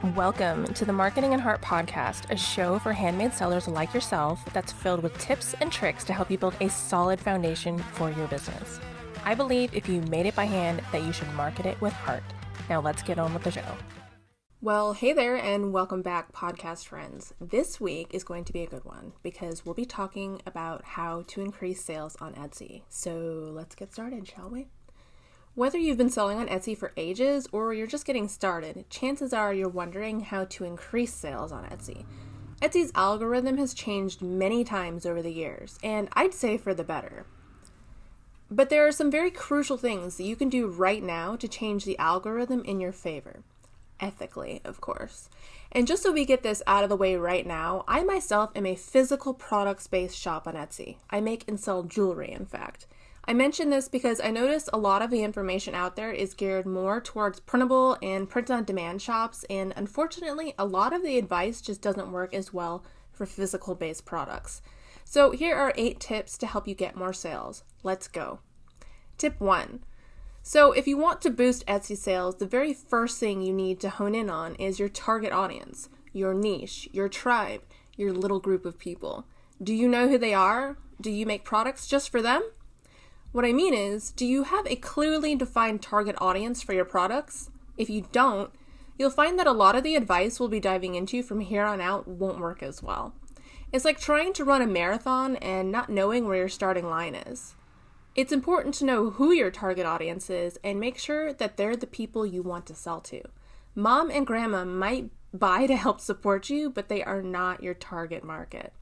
Welcome to the Marketing and Heart Podcast, a show for handmade sellers like yourself that's filled with tips and tricks to help you build a solid foundation for your business. I believe if you made it by hand that you should market it with heart. Now let's get on with the show. Well, hey there and welcome back, podcast friends. This week is going to be a good one because we'll be talking about how to increase sales on Etsy. So let's get started, shall we? Whether you've been selling on Etsy for ages or you're just getting started, chances are you're wondering how to increase sales on Etsy. Etsy's algorithm has changed many times over the years, and I'd say for the better. But there are some very crucial things that you can do right now to change the algorithm in your favor. Ethically, of course. And just so we get this out of the way right now, I myself am a physical products-based shop on Etsy. I make and sell jewelry, in fact. I mention this because I notice a lot of the information out there is geared more towards printable and print-on-demand shops, and unfortunately, a lot of the advice just doesn't work as well for physical-based products. So here are 8 tips to help you get more sales. Let's go. Tip 1. So if you want to boost Etsy sales, the very first thing you need to hone in on is your target audience, your niche, your tribe, your little group of people. Do you know who they are? Do you make products just for them? What I mean is, do you have a clearly defined target audience for your products? If you don't, you'll find that a lot of the advice we'll be diving into from here on out won't work as well. It's like trying to run a marathon and not knowing where your starting line is. It's important to know who your target audience is and make sure that they're the people you want to sell to. Mom and grandma might buy to help support you, but they are not your target market.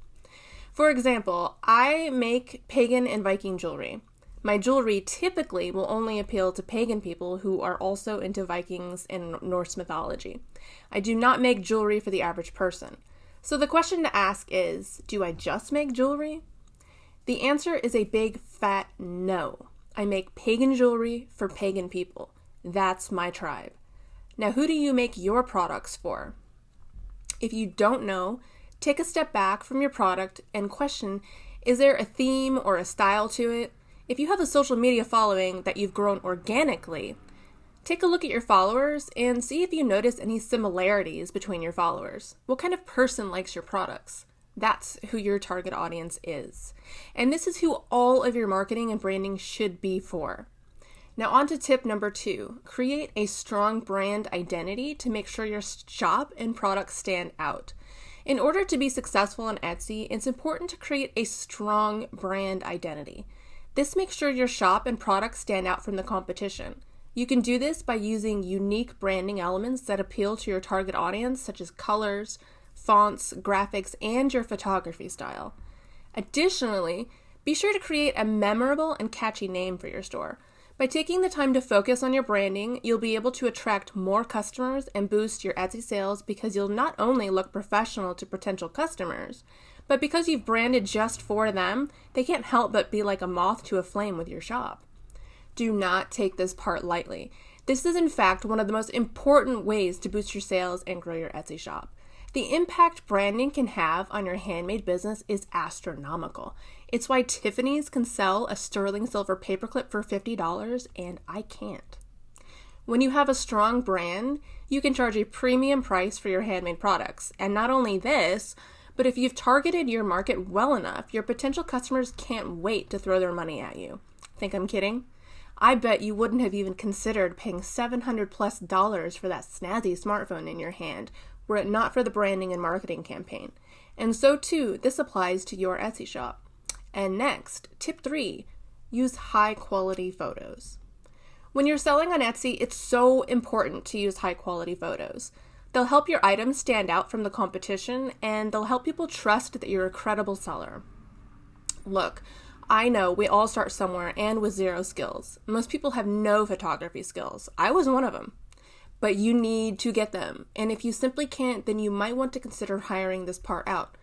For example, I make pagan and Viking jewelry. My jewelry typically will only appeal to pagan people who are also into Vikings and Norse mythology. I do not make jewelry for the average person. So the question to ask is, do I just make jewelry? The answer is a big fat no. I make pagan jewelry for pagan people. That's my tribe. Now, who do you make your products for? If you don't know, take a step back from your product and question, is there a theme or a style to it? If you have a social media following that you've grown organically, take a look at your followers and see if you notice any similarities between your followers. What kind of person likes your products? That's who your target audience is. And this is who all of your marketing and branding should be for. Now on to tip number 2. Create a strong brand identity to make sure your shop and products stand out. In order to be successful on Etsy, it's important to create a strong brand identity. This makes sure your shop and products stand out from the competition. You can do this by using unique branding elements that appeal to your target audience, such as colors, fonts, graphics, and your photography style. Additionally, be sure to create a memorable and catchy name for your store. By taking the time to focus on your branding, you'll be able to attract more customers and boost your Etsy sales because you'll not only look professional to potential customers, but because you've branded just for them, they can't help but be like a moth to a flame with your shop. Do not take this part lightly. This is in fact one of the most important ways to boost your sales and grow your Etsy shop. The impact branding can have on your handmade business is astronomical. It's why Tiffany's can sell a sterling silver paperclip for $50 and I can't. When you have a strong brand, you can charge a premium price for your handmade products. And not only this, but if you've targeted your market well enough, your potential customers can't wait to throw their money at you. Think I'm kidding? I bet you wouldn't have even considered paying $700+ for that snazzy smartphone in your hand were it not for the branding and marketing campaign. And so too, this applies to your Etsy shop. And next, tip 3, use high quality photos. When you're selling on Etsy, it's so important to use high quality photos. They'll help your items stand out from the competition, and they'll help people trust that you're a credible seller. Look, I know we all start somewhere and with 0 skills. Most people have no photography skills. I was one of them. But you need to get them, and if you simply can't, then you might want to consider hiring this part out.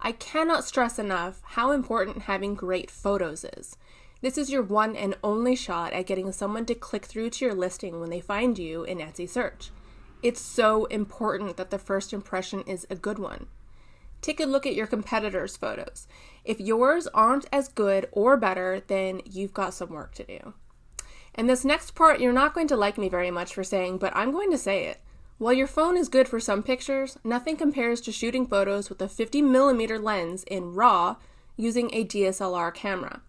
I cannot stress enough how important having great photos is. This is your one and only shot at getting someone to click through to your listing when they find you in Etsy search. It's so important that the first impression is a good one. Take a look at your competitors' photos. If yours aren't as good or better, then you've got some work to do. And this next part, you're not going to like me very much for saying, but I'm going to say it. While your phone is good for some pictures, nothing compares to shooting photos with a 50mm lens in RAW using a DSLR camera.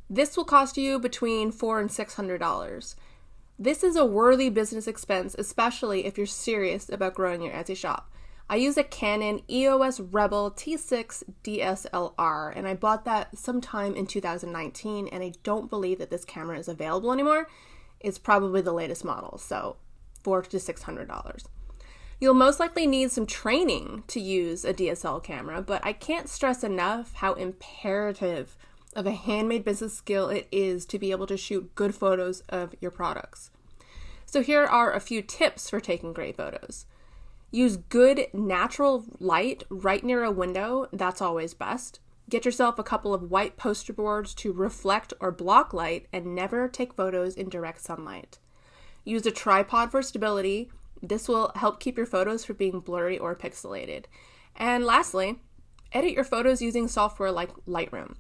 This will cost you between $400 and $600. This is a worthy business expense, especially if you're serious about growing your Etsy shop. I use a Canon EOS Rebel T6 DSLR, and I bought that sometime in 2019, and I don't believe that this camera is available anymore. It's probably the latest model, so $400 to $600. You'll most likely need some training to use a DSLR camera, but I can't stress enough how imperative of a handmade business skill it is to be able to shoot good photos of your products. So here are a few tips for taking great photos. Use good natural light right near a window. That's always best. Get yourself a couple of white poster boards to reflect or block light, and never take photos in direct sunlight. Use a tripod for stability. This will help keep your photos from being blurry or pixelated. And lastly, edit your photos using software like Lightroom.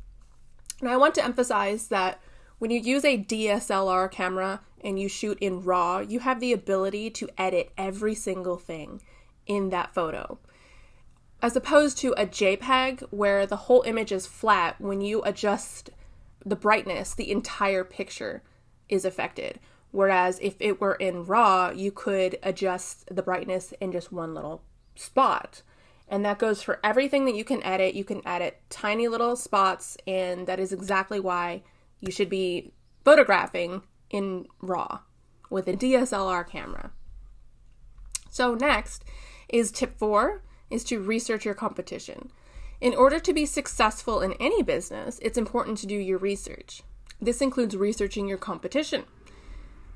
Now, I want to emphasize that when you use a DSLR camera and you shoot in RAW, you have the ability to edit every single thing in that photo. As opposed to a JPEG where the whole image is flat, when you adjust the brightness, the entire picture is affected. Whereas if it were in RAW, you could adjust the brightness in just one little spot. And that goes for everything that you can edit. You can edit tiny little spots, and that is exactly why you should be photographing in RAW with a DSLR camera. So next is tip 4, is to research your competition. In order to be successful in any business, it's important to do your research. This includes researching your competition.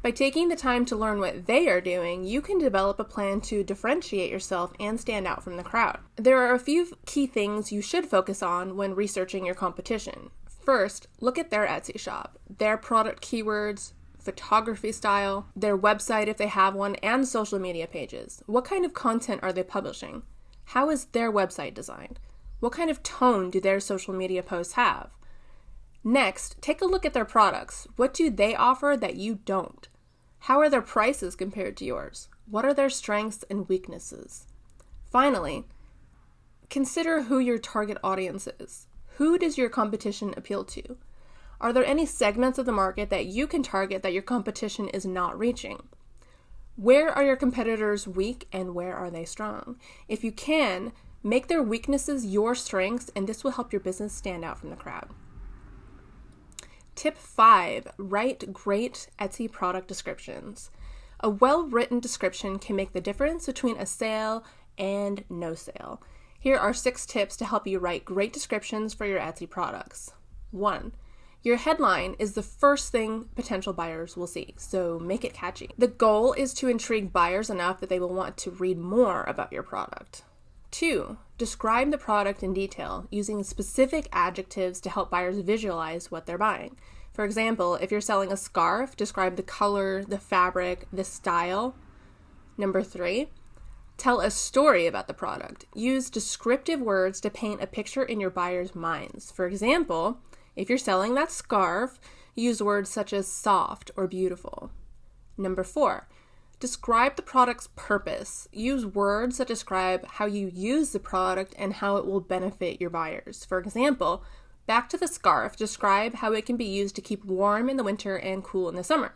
By taking the time to learn what they are doing, you can develop a plan to differentiate yourself and stand out from the crowd. There are a few key things you should focus on when researching your competition. First, look at their Etsy shop, their product keywords, photography style, their website if they have one, and social media pages. What kind of content are they publishing? How is their website designed? What kind of tone do their social media posts have? Next, take a look at their products. What do they offer that you don't? How are their prices compared to yours? What are their strengths and weaknesses? Finally, consider who your target audience is. Who does your competition appeal to? Are there any segments of the market that you can target that your competition is not reaching? Where are your competitors weak and where are they strong? If you can, make their weaknesses your strengths, and this will help your business stand out from the crowd. Tip 5, write great Etsy product descriptions. A well-written description can make the difference between a sale and no sale. Here are 6 tips to help you write great descriptions for your Etsy products. 1. Your headline is the first thing potential buyers will see, so make it catchy. The goal is to intrigue buyers enough that they will want to read more about your product. 2. Describe the product in detail, using specific adjectives to help buyers visualize what they're buying. For example, if you're selling a scarf, describe the color, the fabric, the style. Number 3, tell a story about the product. Use descriptive words to paint a picture in your buyers' minds. For example, if you're selling that scarf, use words such as soft or beautiful. Number 4, describe the product's purpose. Use words that describe how you use the product and how it will benefit your buyers. For example, back to the scarf, describe how it can be used to keep warm in the winter and cool in the summer.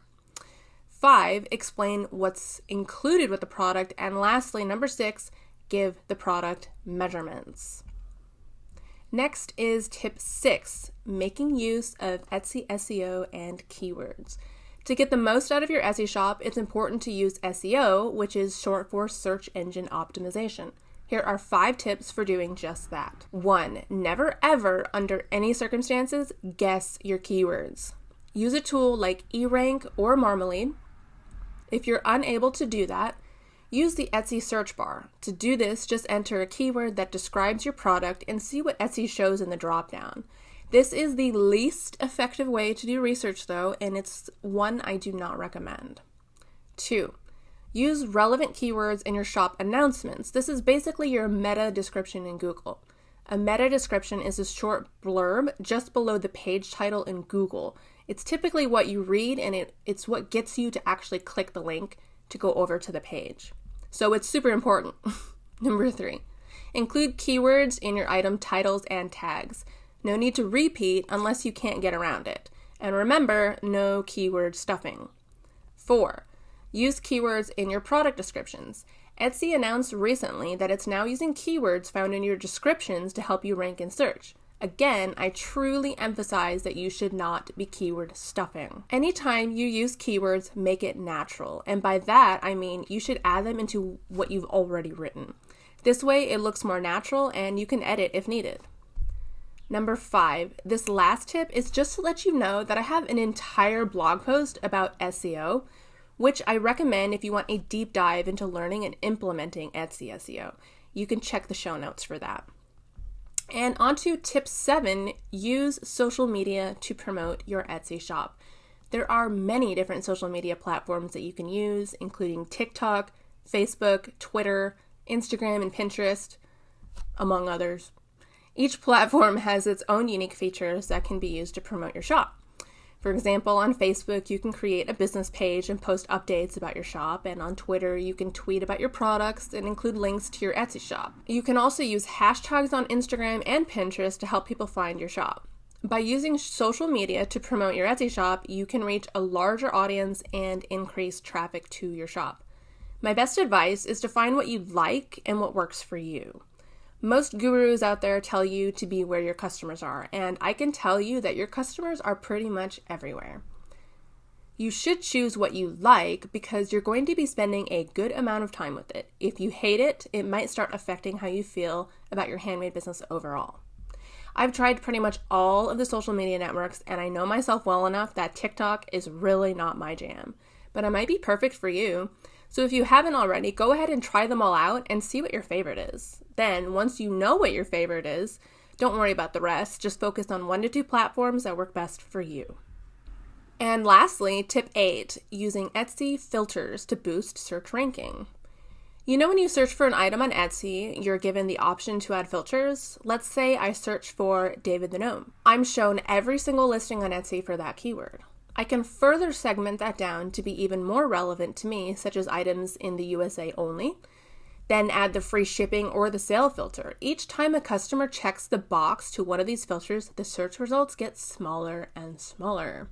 5, explain what's included with the product. And lastly, number 6, give the product measurements. Next is tip 6, making use of Etsy SEO and keywords. To get the most out of your Etsy shop, it's important to use SEO, which is short for search engine optimization. Here are 5 tips for doing just that. 1, never ever, under any circumstances, guess your keywords. Use a tool like eRank or Marmalade. If you're unable to do that, use the Etsy search bar. To do this, just enter a keyword that describes your product and see what Etsy shows in the dropdown. This is the least effective way to do research though, and it's one I do not recommend. 2, use relevant keywords in your shop announcements. This is basically your meta description in Google. A meta description is a short blurb just below the page title in Google. It's typically what you read, and it's what gets you to actually click the link to go over to the page. So it's super important. Number 3, include keywords in your item titles and tags. No need to repeat unless you can't get around it. And remember, no keyword stuffing. 4, use keywords in your product descriptions. Etsy announced recently that it's now using keywords found in your descriptions to help you rank in search. Again, I truly emphasize that you should not be keyword stuffing. Anytime you use keywords, make it natural. And by that, I mean you should add them into what you've already written. This way, it looks more natural and you can edit if needed. Number 5, this last tip is just to let you know that I have an entire blog post about SEO, which I recommend if you want a deep dive into learning and implementing Etsy SEO. You can check the show notes for that. And on to tip 7, use social media to promote your Etsy shop. There are many different social media platforms that you can use, including TikTok, Facebook, Twitter, Instagram, and Pinterest, among others. Each platform has its own unique features that can be used to promote your shop. For example, on Facebook, you can create a business page and post updates about your shop, and on Twitter, you can tweet about your products and include links to your Etsy shop. You can also use hashtags on Instagram and Pinterest to help people find your shop. By using social media to promote your Etsy shop, you can reach a larger audience and increase traffic to your shop. My best advice is to find what you like and what works for you. Most gurus out there tell you to be where your customers are, and I can tell you that your customers are pretty much everywhere. You should choose what you like because you're going to be spending a good amount of time with it. If you hate it, it might start affecting how you feel about your handmade business overall. I've tried pretty much all of the social media networks, and I know myself well enough that TikTok is really not my jam, but it might be perfect for you. So if you haven't already, go ahead and try them all out and see what your favorite is. Then, once you know what your favorite is, don't worry about the rest. Just focus on 1 to 2 platforms that work best for you. And lastly, tip 8, using Etsy filters to boost search ranking. You know when you search for an item on Etsy, you're given the option to add filters? Let's say I search for David the Gnome. I'm shown every single listing on Etsy for that keyword. I can further segment that down to be even more relevant to me, such as items in the USA only, then add the free shipping or the sale filter. Each time a customer checks the box to one of these filters, the search results get smaller and smaller.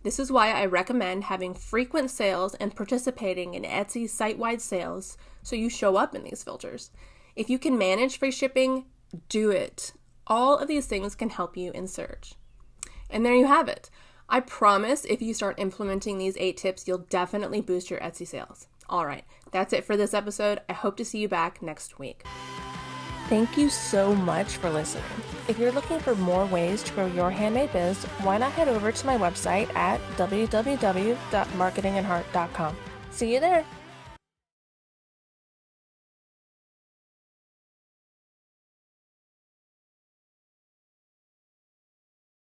This is why I recommend having frequent sales and participating in Etsy site-wide sales so you show up in these filters. If you can manage free shipping, do it. All of these things can help you in search. And there you have it. I promise if you start implementing these 8 tips, you'll definitely boost your Etsy sales. All right, that's it for this episode. I hope to see you back next week. Thank you so much for listening. If you're looking for more ways to grow your handmade biz, why not head over to my website at www.marketingandheart.com. See you there.